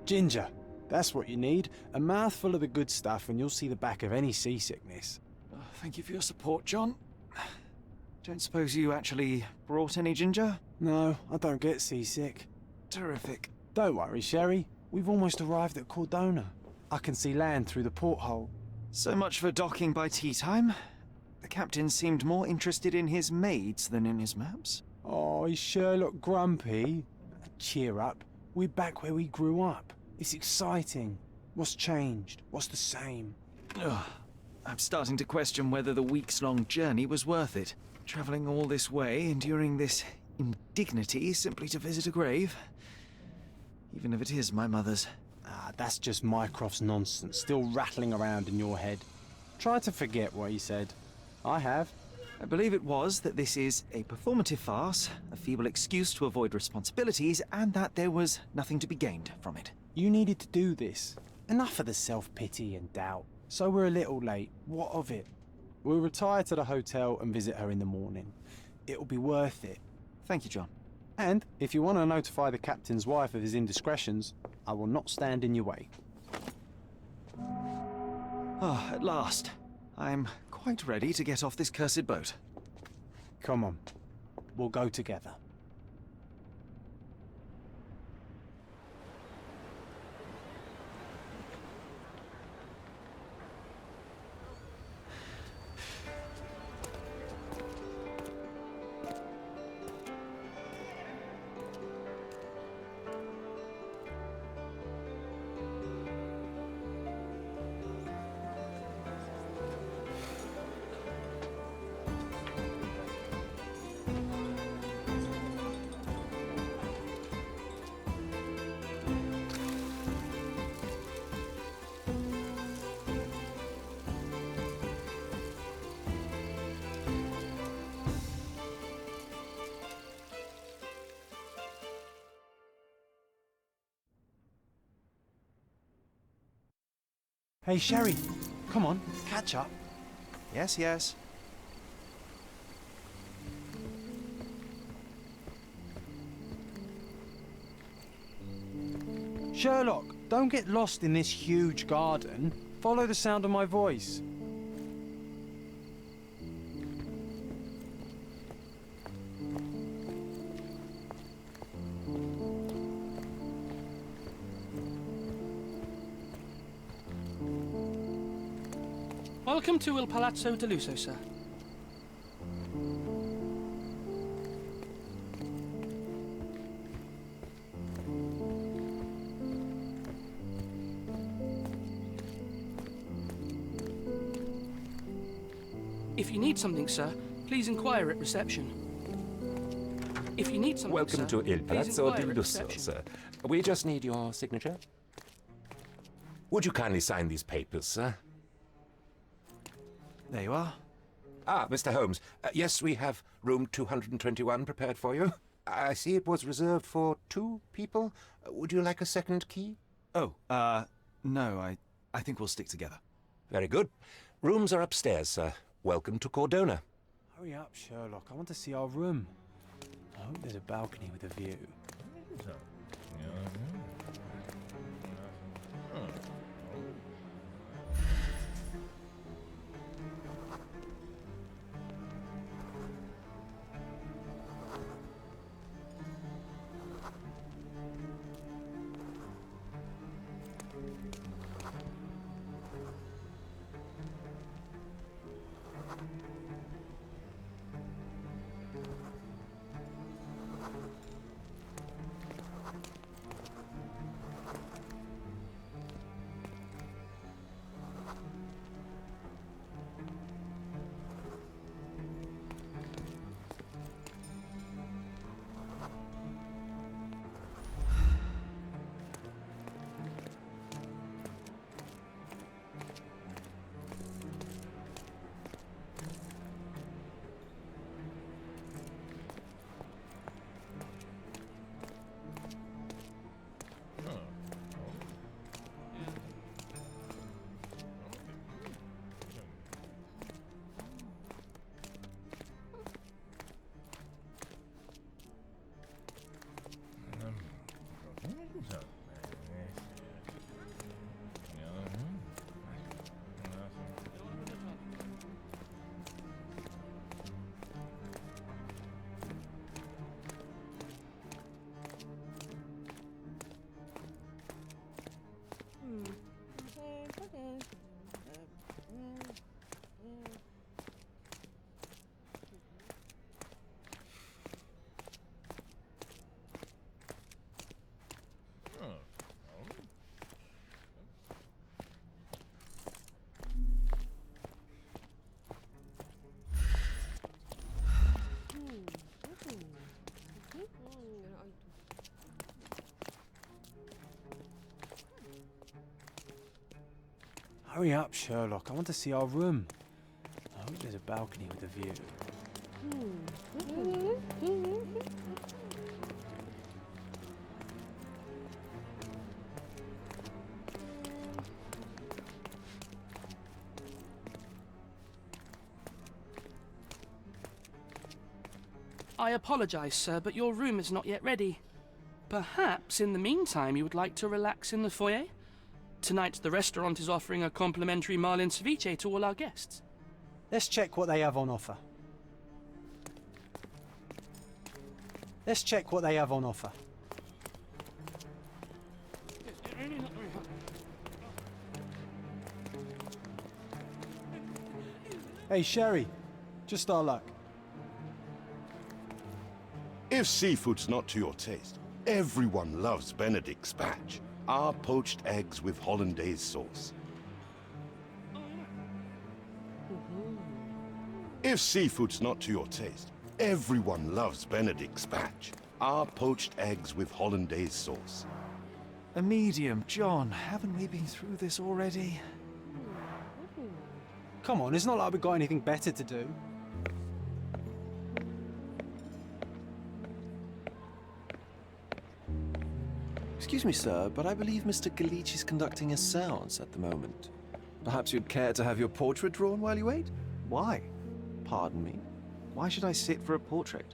Ginger. That's what you need. A mouthful of the good stuff and you'll see the back of any seasickness. Oh, thank you for your support, John. Don't suppose you actually brought any ginger? No, I don't get seasick. Terrific. Don't worry, Sherry. We've almost arrived at Cordona. I can see land through the porthole. So much for docking by tea time. The captain seemed more interested in his maids than in his maps. Oh, is Sherlock grumpy? Cheer up. We're back where we grew up. It's exciting. What's changed? What's the same? Ugh. I'm starting to question whether the weeks-long journey was worth it. Travelling all this way, enduring this indignity simply to visit a grave. Even if it is my mother's. Ah, that's just Mycroft's nonsense, still rattling around in your head. Try to forget what he said. I have. I believe it was that this is a performative farce, a feeble excuse to avoid responsibilities, and that there was nothing to be gained from it. You needed to do this. Enough of the self-pity and doubt. So we're a little late. What of it? We'll retire to the hotel and visit her in the morning. It'll be worth it. Thank you, John. And if you want to notify the captain's wife of his indiscretions, I will not stand in your way. Ah, at last. I'm quite ready to get off this cursed boat. Come on. We'll go together. Hey, Sherry. Come on, catch up. Yes, yes. Sherlock, don't get lost in this huge garden. Follow the sound of my voice. Welcome to Il Palazzo de Lusso, sir. If you need something, sir, please inquire at reception. If you need something, Welcome sir, to Il please Palazzo inquire di at Lusso, reception. sir. We just need your signature. Would you kindly sign these papers, sir? There you are. Ah, Mr. Holmes. Yes, we have room 221 prepared for you. I see it was reserved for 2 people. Would you like a second key? Oh, no, I think we'll stick together. Very good. Rooms are upstairs, sir. Welcome to Cordona. Hurry up, Sherlock. I want to see our room. I hope there's a balcony with a view. Hurry up, Sherlock. I want to see our room. I hope there's a balcony with a view. I apologize, sir, but your room is not yet ready. Perhaps, in the meantime, you would like to relax in the foyer? Tonight, the restaurant is offering a complimentary marlin ceviche to all our guests. Let's check what they have on offer. Hey, Sherry. Just our luck. If seafood's not to your taste, everyone loves Benedict spatch. Our poached eggs with hollandaise sauce. If seafood's not to your taste, everyone loves Benedict spatch. Our poached eggs with hollandaise sauce. A medium, John. Haven't we been through this already? Come on, it's not like we've got anything better to do. Excuse me, sir, but I believe Mr. Galich is conducting a séance at the moment. Perhaps you'd care to have your portrait drawn while you wait? Why? Pardon me? Why should I sit for a portrait?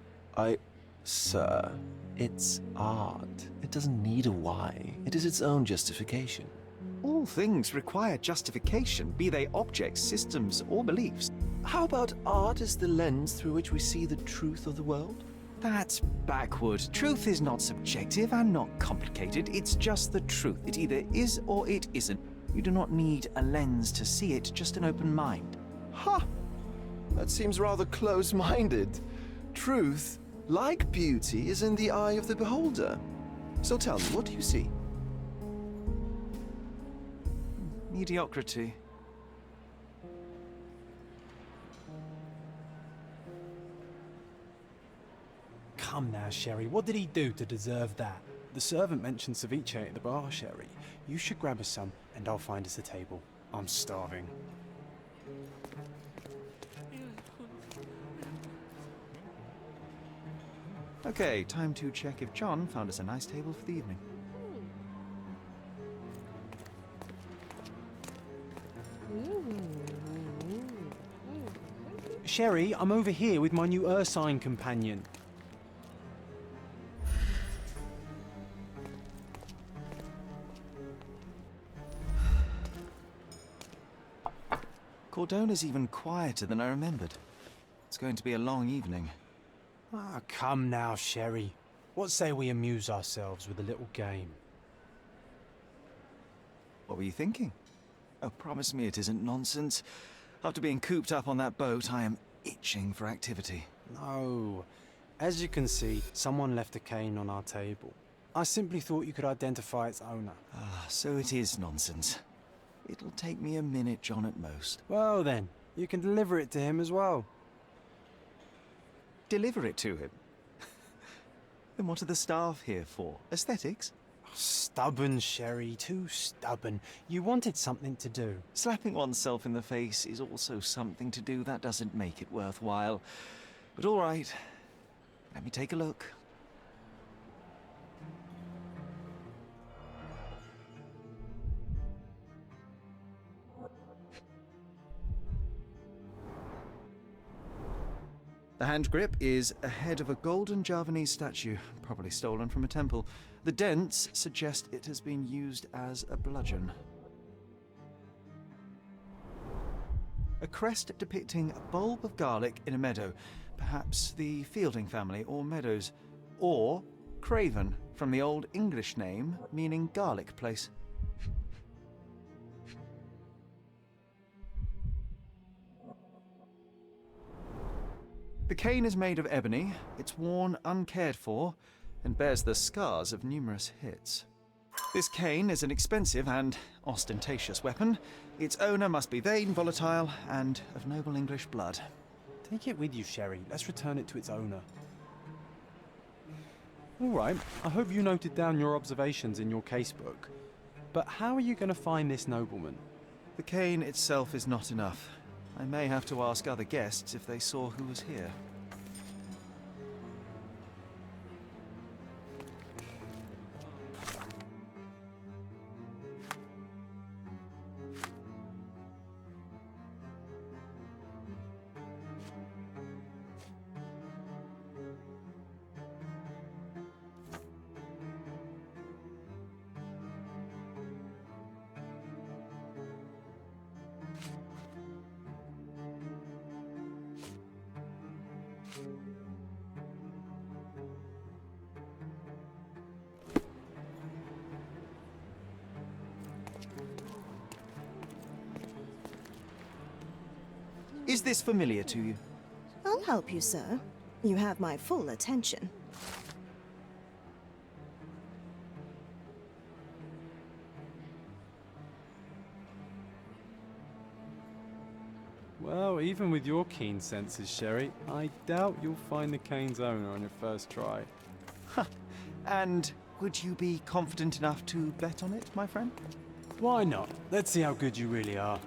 Sir, it's art. It doesn't need a why. It is its own justification. All things require justification, be they objects, systems, or beliefs. How about art as the lens through which we see the truth of the world? That's backward. Truth is not subjective and not complicated. It's just the truth. It either is or it isn't. You do not need a lens to see it, just an open mind. Ha! That seems rather close-minded. Truth, like beauty, is in the eye of the beholder. So tell me, what do you see? Mediocrity. Come now, Sherry. What did he do to deserve that? The servant mentioned ceviche at the bar, Sherry. You should grab us some, and I'll find us a table. I'm starving. Okay, time to check if John found us a nice table for the evening. Sherry, I'm over here with my new Ursine companion. Cordona's even quieter than I remembered. It's going to be a long evening. Ah, come now, Sherry. What say we amuse ourselves with a little game? What were you thinking? Oh, promise me it isn't nonsense. After being cooped up on that boat, I am itching for activity. No. As you can see, someone left a cane on our table. I simply thought you could identify its owner. Ah, so it is nonsense. It'll take me a minute, John, at most. Well then, you can deliver it to him as well. Deliver it to him? Then what are the staff here for? Aesthetics? Stubborn, Sherry, too stubborn. You wanted something to do. Slapping oneself in the face is also something to do. That doesn't make it worthwhile. But all right, let me take a look. The hand grip is a head of a golden Javanese statue, probably stolen from a temple. The dents suggest it has been used as a bludgeon. A crest depicting a bulb of garlic in a meadow, perhaps the Fielding family or Meadows, or Craven, from the Old English name meaning garlic place. The cane is made of ebony, it's worn uncared for, and bears the scars of numerous hits. This cane is an expensive and ostentatious weapon. Its owner must be vain, volatile, and of noble English blood. Take it with you, Sherry. Let's return it to its owner. All right, I hope you noted down your observations in your casebook. But how are you going to find this nobleman? The cane itself is not enough. I may have to ask other guests if they saw who was here. Is this familiar to you? I'll help you, sir. You have my full attention. Well, even with your keen senses, Sherry, I doubt you'll find the cane's owner on your first try. And would you be confident enough to bet on it, my friend? Why not? Let's see how good you really are.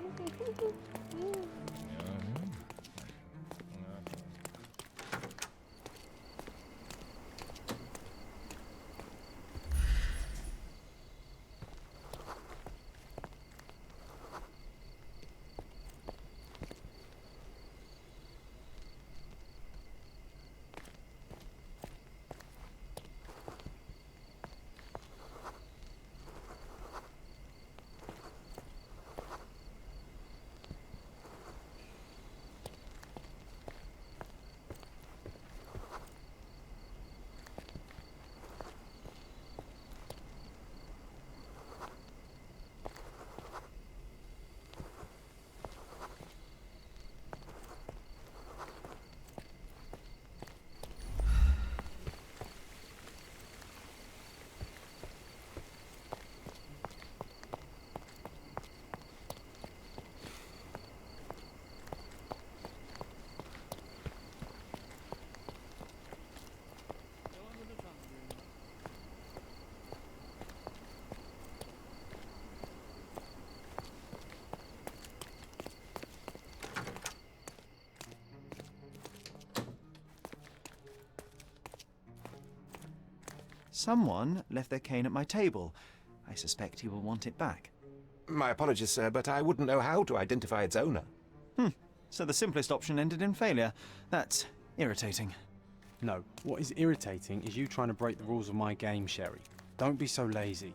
Someone left their cane at my table. I suspect he will want it back. My apologies, sir, but I wouldn't know how to identify its owner. So the simplest option ended in failure. That's irritating. No, what is irritating is you trying to break the rules of my game, Sherry. Don't be so lazy.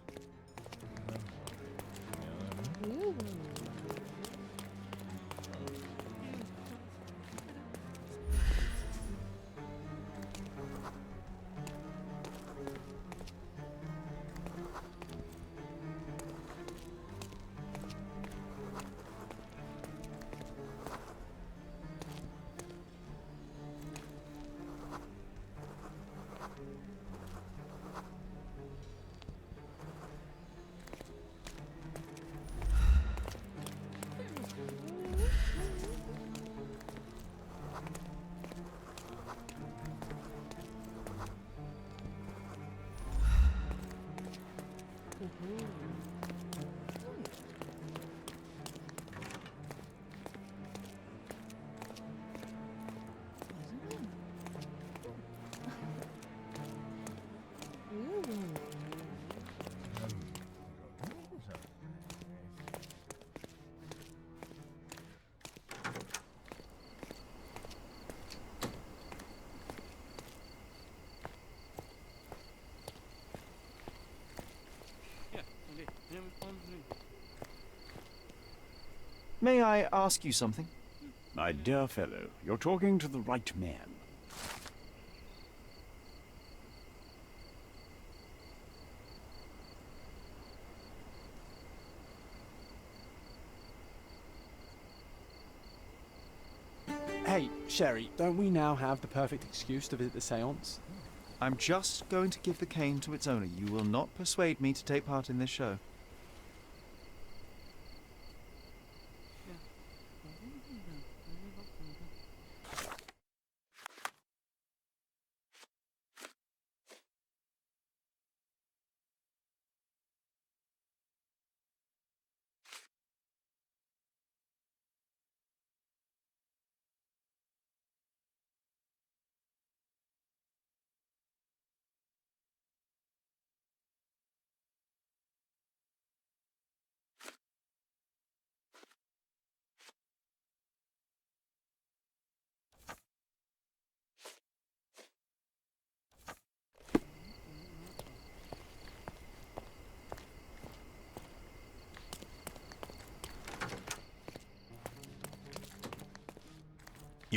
May I ask you something? My dear fellow, you're talking to the right man. Hey, Sherry, don't we now have the perfect excuse to visit the seance? I'm just going to give the cane to its owner. You will not persuade me to take part in this show.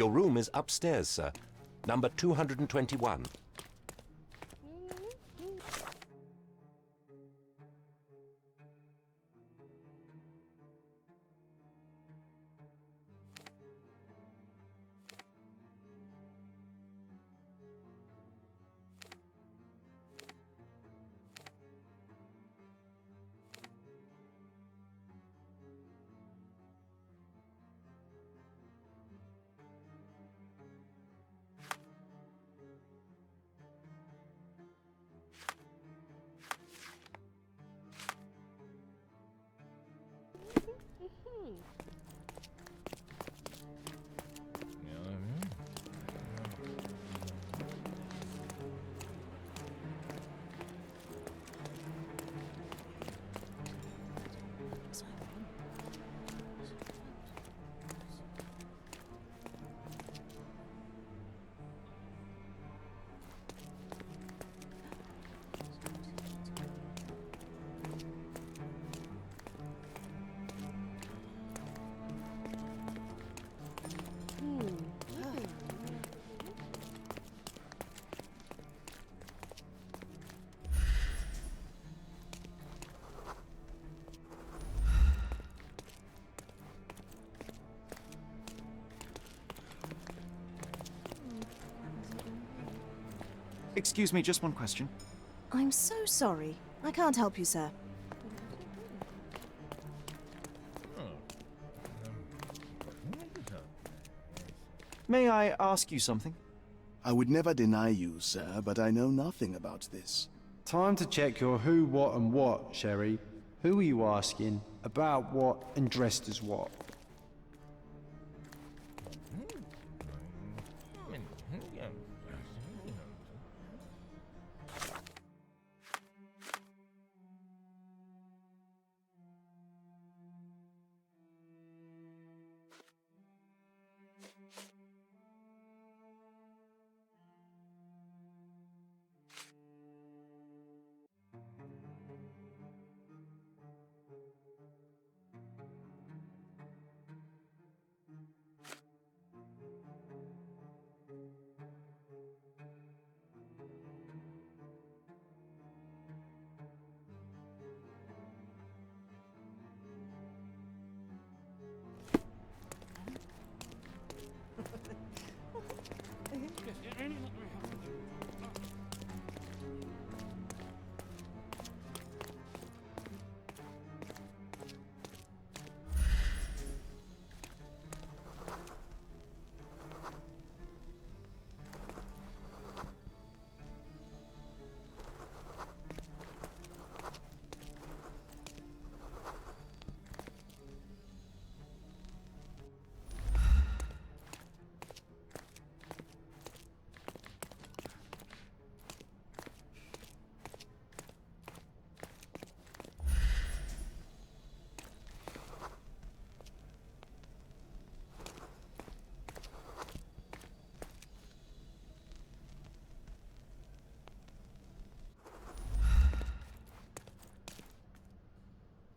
Your room is upstairs, sir. Number 221. Excuse me, just one question. I'm so sorry. I can't help you, sir. May I ask you something? I would never deny you, sir, but I know nothing about this. Time to check your who, what, and what, Sherry. Who are you asking? About what, and dressed as what?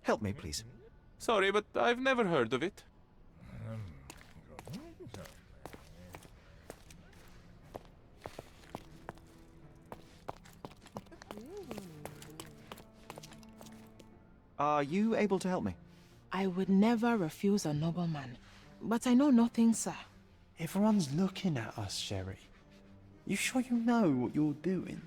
Help me, please. Sorry, but I've never heard of it. Are you able to help me? I would never refuse a nobleman, but I know nothing, sir. Everyone's looking at us, Sherry. You sure you know what you're doing?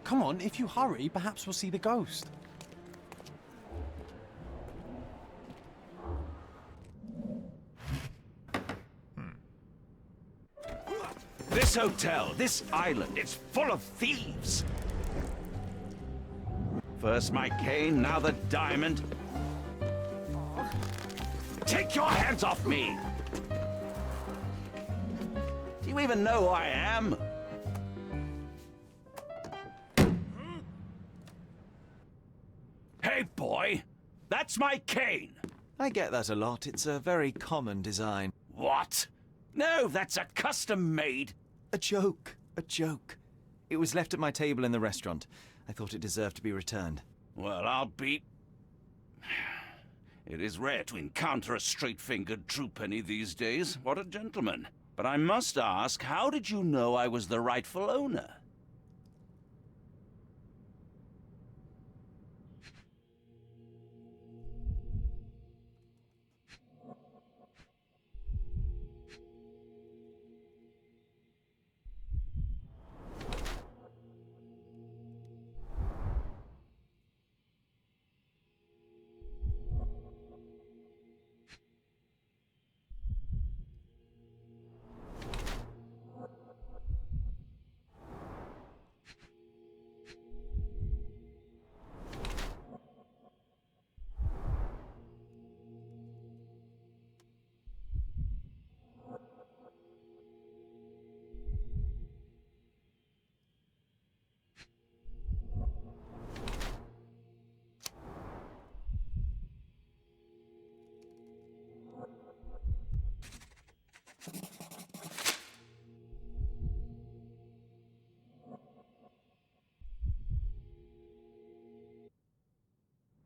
Come on, if you hurry, perhaps we'll see the ghost. This hotel, this island, it's full of thieves. First my cane, now the diamond. Take your hands off me! Do you even know who I am? Hey, boy! That's my cane! I get that a lot. It's a very common design. What? No, that's a custom-made. A joke. A joke. It was left at my table in the restaurant. I thought it deserved to be returned. Well, I'll be... It is rare to encounter a straight-fingered true penny these days. What a gentleman. But I must ask, how did you know I was the rightful owner?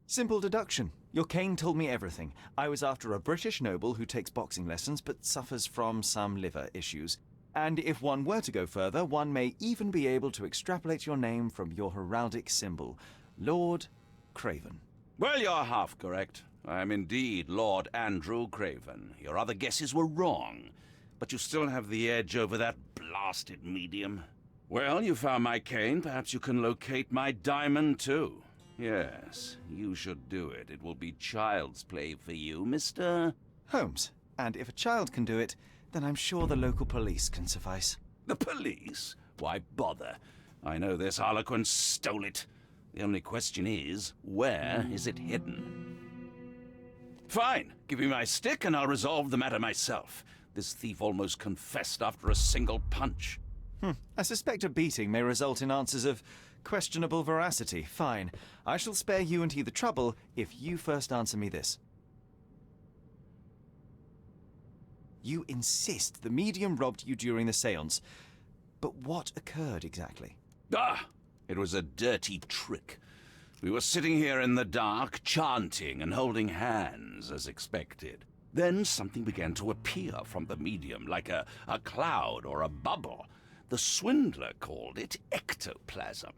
Simple deduction. Your cane told me everything. I was after a British noble who takes boxing lessons but suffers from some liver issues. And if one were to go further, one may even be able to extrapolate your name from your heraldic symbol, Lord Craven. Well, you're half correct. I am indeed Lord Andrew Craven. Your other guesses were wrong. But you still have the edge over that blasted medium. Well, you found my cane. Perhaps you can locate my diamond, too. Yes, you should do it. It will be child's play for you, Mr. Holmes. And if a child can do it, then I'm sure the local police can suffice. The police? Why bother? I know this harlequin stole it. The only question is, where is it hidden? Fine. Give me my stick and I'll resolve the matter myself. This thief almost confessed after a single punch. I suspect a beating may result in answers of questionable veracity. Fine. I shall spare you and he the trouble if you first answer me this. You insist the medium robbed you during the séance. But what occurred exactly? It was a dirty trick. We were sitting here in the dark, chanting and holding hands, as expected. Then something began to appear from the medium, like a cloud or a bubble. The swindler called it ectoplasm.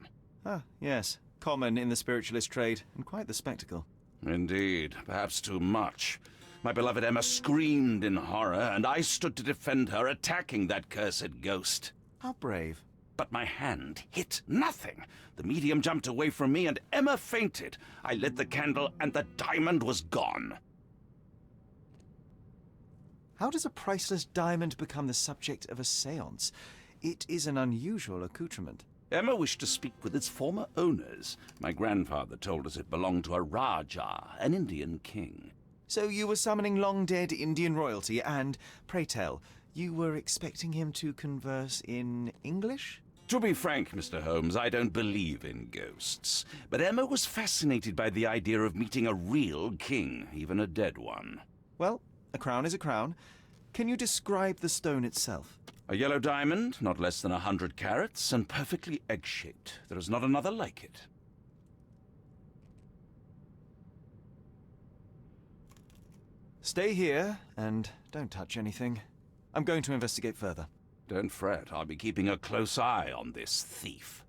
Ah, yes. Common in the spiritualist trade, and quite the spectacle. Indeed, perhaps too much. My beloved Emma screamed in horror, and I stood to defend her, attacking that cursed ghost. How brave. But my hand hit nothing. The medium jumped away from me, and Emma fainted. I lit the candle, and the diamond was gone. How does a priceless diamond become the subject of a séance? It is an unusual accoutrement. Emma wished to speak with its former owners. My grandfather told us it belonged to a Rajah, an Indian king. So you were summoning long-dead Indian royalty, and, pray tell, you were expecting him to converse in English? To be frank, Mr. Holmes, I don't believe in ghosts. But Emma was fascinated by the idea of meeting a real king, even a dead one. Well, a crown is a crown. Can you describe the stone itself? A yellow diamond, not less than 100 carats, and perfectly egg-shaped. There is not another like it. Stay here, and don't touch anything. I'm going to investigate further. Don't fret, I'll be keeping a close eye on this thief.